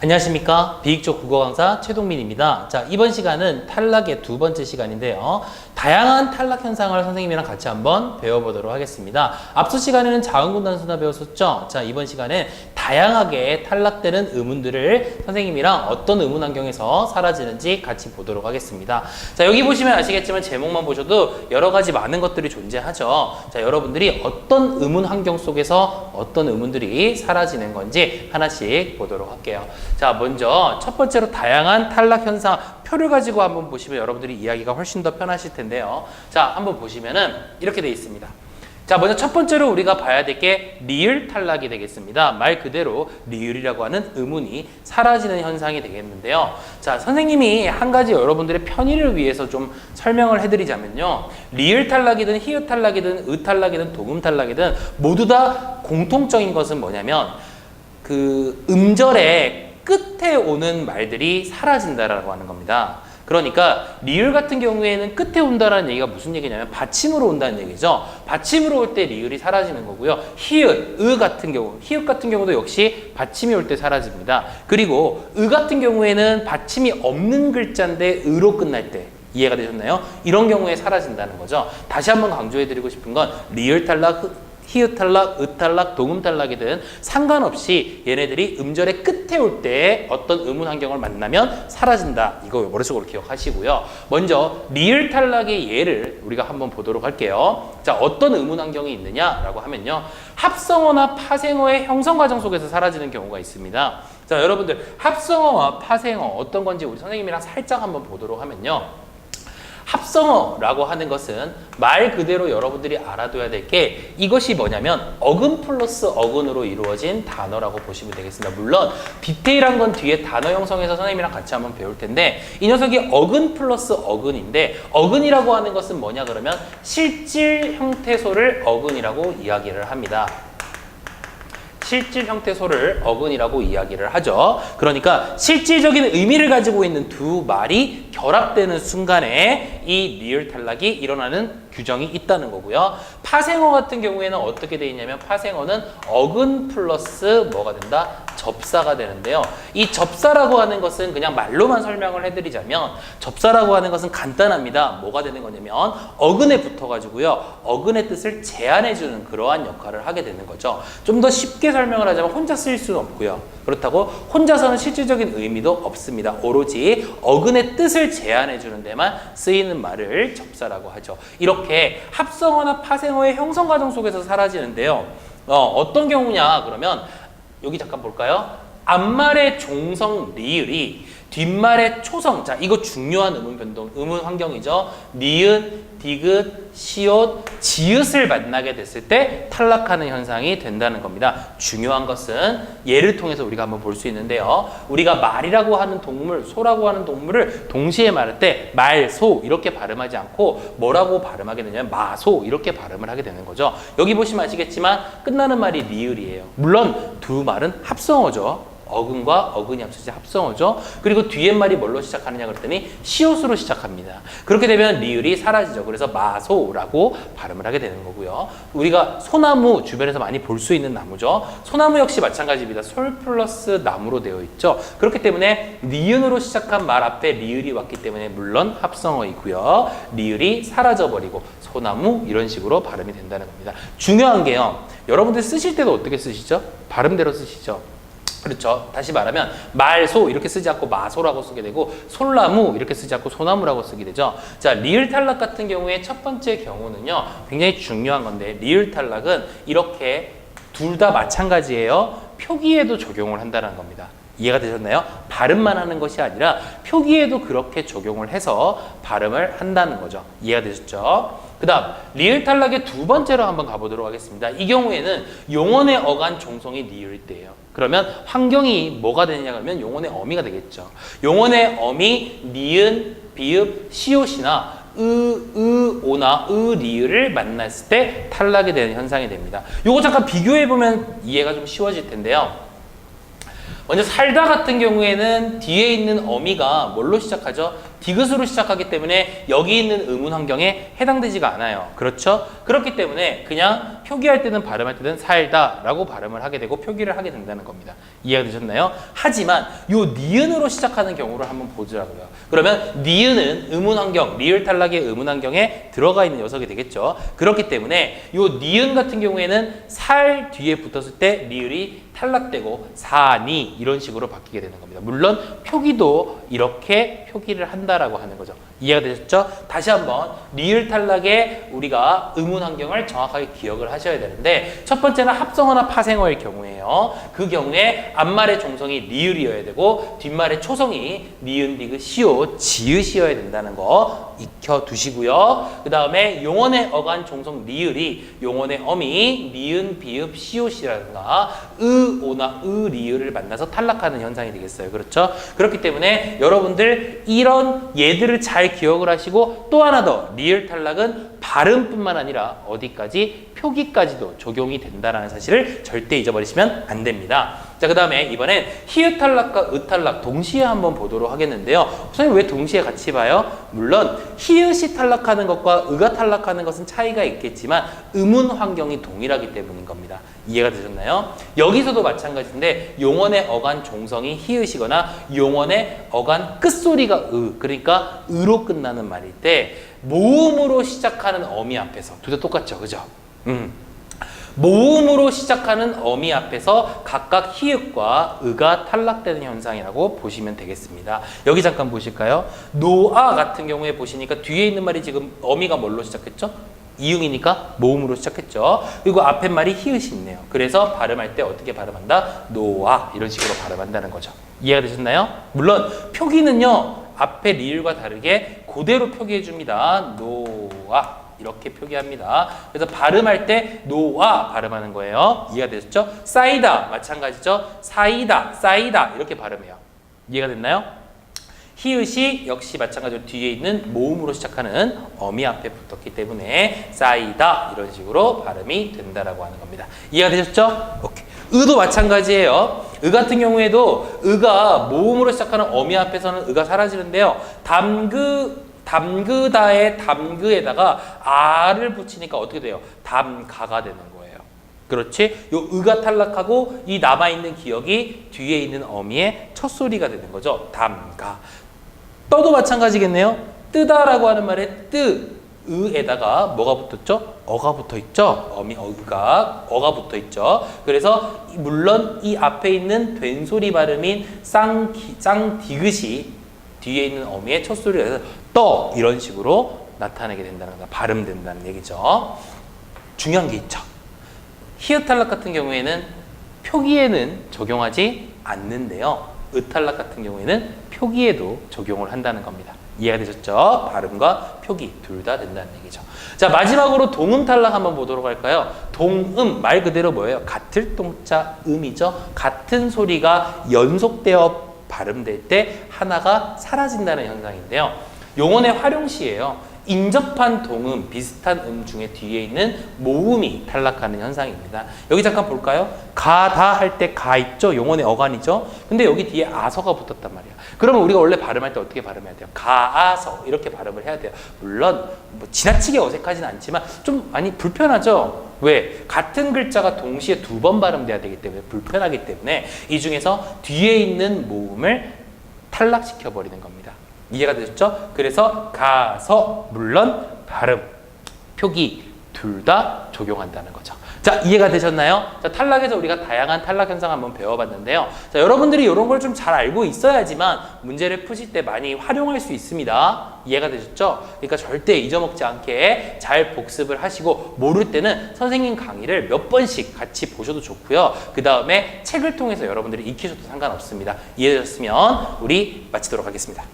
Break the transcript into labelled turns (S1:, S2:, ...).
S1: 안녕하십니까. 비익적 국어 강사 최동민입니다. 자, 이번 시간은 탈락의 두 번째 시간인데요. 다양한 탈락 현상을 선생님이랑 같이 한번 배워보도록 하겠습니다. 앞서 시간에는 자음군 단수나 배웠었죠? 자, 이번 시간엔 다양하게 탈락되는 의문들을 선생님이랑 어떤 의문 환경에서 사라지는지 같이 보도록 하겠습니다. 자, 여기 보시면 아시겠지만 제목만 보셔도 여러 가지 많은 것들이 존재하죠. 자, 여러분들이 어떤 의문 환경 속에서 어떤 의문들이 사라지는 건지 하나씩 보도록 할게요. 자, 먼저 첫 번째로 다양한 탈락 현상 표를 가지고 한번 보시면 여러분들이 이야기가 훨씬 더 편하실 텐데요. 자, 한번 보시면은 이렇게 되어 있습니다. 자, 먼저 첫 번째로 우리가 봐야 될 게 리을 탈락이 되겠습니다. 말 그대로 리을이라고 하는 의문이 사라지는 현상이 되겠는데요. 자, 선생님이 한 가지 여러분들의 편의를 위해서 좀 설명을 해드리자면요. 리을 탈락이든 히읗 탈락이든 의 탈락이든 도금 탈락이든 모두 다 공통적인 것은 뭐냐면 그 음절의 끝에 오는 말들이 사라진다라고 하는 겁니다. 그러니까 리을 같은 경우에는 끝에 온다라는 얘기가 무슨 얘기냐면 받침으로 온다는 얘기죠. 받침으로 올 때 리을이 사라지는 거고요. 히읗, 의 같은 경우, 히읗 같은 경우도 역시 받침이 올 때 사라집니다. 그리고 의 같은 경우에는 받침이 없는 글자인데 의로 끝날 때 이해가 되셨나요? 이런 경우에 사라진다는 거죠. 다시 한번 강조해드리고 싶은 건 리을 탈락, 히읗 탈락, 의 탈락, 도금 탈락이든 상관없이 얘네들이 음절의 끝에 올 때 어떤 의문 환경을 만나면 사라진다. 이거 머릿속으로 기억하시고요. 먼저 리을 탈락의 예를 우리가 한번 보도록 할게요. 자, 어떤 의문 환경이 있느냐라고 하면요. 합성어나 파생어의 형성 과정 속에서 사라지는 경우가 있습니다. 자, 여러분들 합성어와 파생어 어떤 건지 우리 선생님이랑 살짝 한번 보도록 하면요. 합성어라고 하는 것은 말 그대로 여러분들이 알아둬야 될 게 이것이 뭐냐면 어근 플러스 어근으로 이루어진 단어라고 보시면 되겠습니다. 물론 디테일한 건 뒤에 단어 형성에서 선생님이랑 같이 한번 배울 텐데 이 녀석이 어근 플러스 어근인데 어근이라고 하는 것은 뭐냐 그러면 실질 형태소를 어근이라고 이야기를 합니다. 실질 형태소를 어근이라고 이야기를 하죠. 그러니까 실질적인 의미를 가지고 있는 두 말이 결합되는 순간에 이 리을 탈락이 일어나는 규정이 있다는 거고요. 파생어 같은 경우에는 어떻게 되어 있냐면 파생어는 어근 플러스 뭐가 된다? 접사가 되는데요. 이 접사라고 하는 것은 그냥 말로만 설명을 해드리자면 접사라고 하는 것은 간단합니다. 뭐가 되는 거냐면 어근에 붙어가지고요. 어근의 뜻을 제한해주는 그러한 역할을 하게 되는 거죠. 좀 더 쉽게 설명을 하자면 혼자 쓰일 수는 없고요. 그렇다고 혼자서는 실질적인 의미도 없습니다. 오로지 어근의 뜻을 제한해주는 데만 쓰이는 말을 접사라고 하죠. 이렇게 합성어나 파생어의 형성 과정 속에서 사라지는데요. 어떤 경우냐 그러면 여기 잠깐 볼까요? 앞말의 종성 리을이 뒷말의 초성. 자, 이거 중요한 의문 변동, 의문 환경이죠. 니은, 디귿, 시옷, 지읒을 만나게 됐을 때 탈락하는 현상이 된다는 겁니다. 중요한 것은 예를 통해서 우리가 한번 볼 수 있는데요. 우리가 말이라고 하는 동물, 소라고 하는 동물을 동시에 말할 때 말, 소 이렇게 발음하지 않고 뭐라고 발음하게 되냐면 마소 이렇게 발음을 하게 되는 거죠. 여기 보시면 아시겠지만 끝나는 말이 리을이에요. 물론 두 말은 합성어죠. 어근과 어근이 합쳐진 합성어죠. 그리고 뒤에 말이 뭘로 시작하느냐 그랬더니 시옷으로 시작합니다. 그렇게 되면 리을이 사라지죠. 그래서 마소라고 발음을 하게 되는 거고요. 우리가 소나무 주변에서 많이 볼 수 있는 나무죠. 소나무 역시 마찬가지입니다. 솔 플러스 나무로 되어 있죠. 그렇기 때문에 니은으로 시작한 말 앞에 리을이 왔기 때문에 물론 합성어이고요. 리을이 사라져버리고 소나무 이런 식으로 발음이 된다는 겁니다. 중요한 게요. 여러분들 쓰실 때도 어떻게 쓰시죠? 발음대로 쓰시죠. 그렇죠. 다시 말하면 말소 이렇게 쓰지 않고 마소라고 쓰게 되고 솔나무 이렇게 쓰지 않고 소나무라고 쓰게 되죠. 자, 리을 탈락 같은 경우에 첫 번째 경우는요. 굉장히 중요한 건데 리을 탈락은 이렇게 둘 다 마찬가지예요. 표기에도 적용을 한다는 겁니다. 이해가 되셨나요? 발음만 하는 것이 아니라 표기에도 그렇게 적용을 해서 발음을 한다는 거죠. 이해가 되셨죠? 그 다음 리을 탈락의 두 번째로 한번 가보도록 하겠습니다. 이 경우에는 용언의 어간 종성이 리을 때예요. 그러면 환경이 뭐가 되느냐 그러면 용언의 어미가 되겠죠. 용언의 어미 니은, 비읍, 시옷이나 오나 리을을 만났을 때 탈락이 되는 현상이 됩니다. 요거 잠깐 비교해보면 이해가 좀 쉬워질 텐데요. 먼저 살다 같은 경우에는 뒤에 있는 어미가 뭘로 시작하죠? 디귿으로 시작하기 때문에 여기 있는 의문 환경에 해당되지가 않아요. 그렇죠? 그렇기 때문에 그냥 표기할 때는 발음할 때는 살다 라고 발음을 하게 되고 표기를 하게 된다는 겁니다. 이해가 되셨나요? 하지만 요 니은으로 시작하는 경우를 한번 보자고요. 그러면 니은은 의문 환경, 리을 탈락의 의문 환경에 들어가 있는 녀석이 되겠죠. 그렇기 때문에 요 니은 같은 경우에는 살 뒤에 붙었을 때 리을이 탈락되고 사니 이런 식으로 바뀌게 되는 겁니다. 물론 표기도 이렇게 표기를 한다라고 하는 거죠. 이해가 되셨죠? 다시 한번 리을 탈락의 우리가 의문 환경을 정확하게 기억을 하셔야 되는데 첫 번째는 합성어나 파생어일 경우에요. 그 경우에 앞말의 종성이 리을이어야 되고 뒷말의 초성이 니은, 디귿, 시옷, 지읒이어야 된다는 거 익혀두시고요. 그 다음에 용언의 어간 종성 리을이 용언의 어미 니은, 비읍, 시옷이라든가 오나 리을을 만나서 탈락하는 현상이 되겠어요. 그렇죠? 그렇기 때문에 여러분들 이런 예들을 잘 기억을 하시고 또 하나 더 리을 탈락은 발음뿐만 아니라 어디까지 표기까지도 적용이 된다는 사실을 절대 잊어버리시면 안 됩니다. 자, 그 다음에 이번엔 히읗 탈락과 으 탈락 동시에 한번 보도록 하겠는데요. 선생님 왜 동시에 같이 봐요? 물론 히읗이 탈락하는 것과 으가 탈락하는 것은 차이가 있겠지만 음운 환경이 동일하기 때문인 겁니다. 이해가 되셨나요? 여기서도 마찬가지인데 용언의 어간 종성이 히읗이거나 용언의 어간 끝소리가 그러니까 으로 끝나는 말일 때 모음으로 시작하는 어미 앞에서 둘 다 똑같죠, 그죠? 모음으로 시작하는 어미 앞에서 각각 히읗과 으가 탈락되는 현상이라고 보시면 되겠습니다. 여기 잠깐 보실까요? 노아 같은 경우에 보시니까 뒤에 있는 말이 지금 어미가 뭘로 시작했죠? 이응이니까 모음으로 시작했죠. 그리고 앞에 말이 히읗이 있네요. 그래서 발음할 때 어떻게 발음한다? 노아 이런 식으로 발음한다는 거죠. 이해가 되셨나요? 물론 표기는요. 앞에 리을과 다르게 그대로 표기해 줍니다. 노아 이렇게 표기합니다. 그래서 발음할 때 노아 발음하는 거예요. 이해가 되셨죠? 쌓이다 마찬가지죠. 사이다, 쌓이다 이렇게 발음해요. 이해가 됐나요? 히읗이 역시 마찬가지로 뒤에 있는 모음으로 시작하는 어미 앞에 붙었기 때문에 쌓이다 이런 식으로 발음이 된다라고 하는 겁니다. 이해가 되셨죠? 오케이. 으도 마찬가지예요. 으 같은 경우에도 으가 모음으로 시작하는 어미 앞에서는 으가 사라지는데요. 담그다의 담그에다가 아를 붙이니까 어떻게 돼요? 담가가 되는 거예요. 그렇지? 요 으가 탈락하고 이 남아있는 기억이 뒤에 있는 어미의 첫 소리가 되는 거죠. 담가. 떠도 마찬가지겠네요. 뜨다라고 하는 말에 으에다가 뭐가 붙었죠? 어가 붙어 있죠? 어미 어가 붙어 있죠. 그래서 물론 이 앞에 있는 된소리 발음인 쌍디귿이 뒤에 있는 어미의 첫 소리가 돼서 떠 이런 식으로 나타나게 된다는 거, 발음된다는 얘기죠. 중요한 게 있죠. 히읗 탈락 같은 경우에는 표기에는 적용하지 않는데요. 으 탈락 같은 경우에는 표기에도 적용을 한다는 겁니다. 이해가 되셨죠? 발음과 표기 둘 다 된다는 얘기죠. 자, 마지막으로 동음 탈락 한번 보도록 할까요? 동음 말 그대로 뭐예요? 같을 동자 음이죠. 같은 소리가 연속되어 발음될 때 하나가 사라진다는 현상인데요. 용언의 활용시예요. 인접한 동음, 비슷한 음 중에 뒤에 있는 모음이 탈락하는 현상입니다. 여기 잠깐 볼까요? 가다 할 때 가 있죠? 용언의 어간이죠? 근데 여기 뒤에 아서가 붙었단 말이야. 그러면 우리가 원래 발음할 때 어떻게 발음해야 돼요? 가아서 이렇게 발음을 해야 돼요. 물론 뭐 지나치게 어색하진 않지만 좀 많이 불편하죠? 왜? 같은 글자가 동시에 두 번 발음돼야 되기 때문에 불편하기 때문에 이 중에서 뒤에 있는 모음을 탈락시켜버리는 겁니다. 이해가 되셨죠? 그래서 가서 물론 발음, 표기 둘 다 적용한다는 거죠. 자, 이해가 되셨나요? 자, 탈락에서 우리가 다양한 탈락 현상 한번 배워봤는데요. 자, 여러분들이 이런 걸 좀 잘 알고 있어야지만 문제를 푸실 때 많이 활용할 수 있습니다. 이해가 되셨죠? 그러니까 절대 잊어먹지 않게 잘 복습을 하시고 모를 때는 선생님 강의를 몇 번씩 같이 보셔도 좋고요. 그 다음에 책을 통해서 여러분들이 익히셔도 상관없습니다. 이해되셨으면 우리 마치도록 하겠습니다.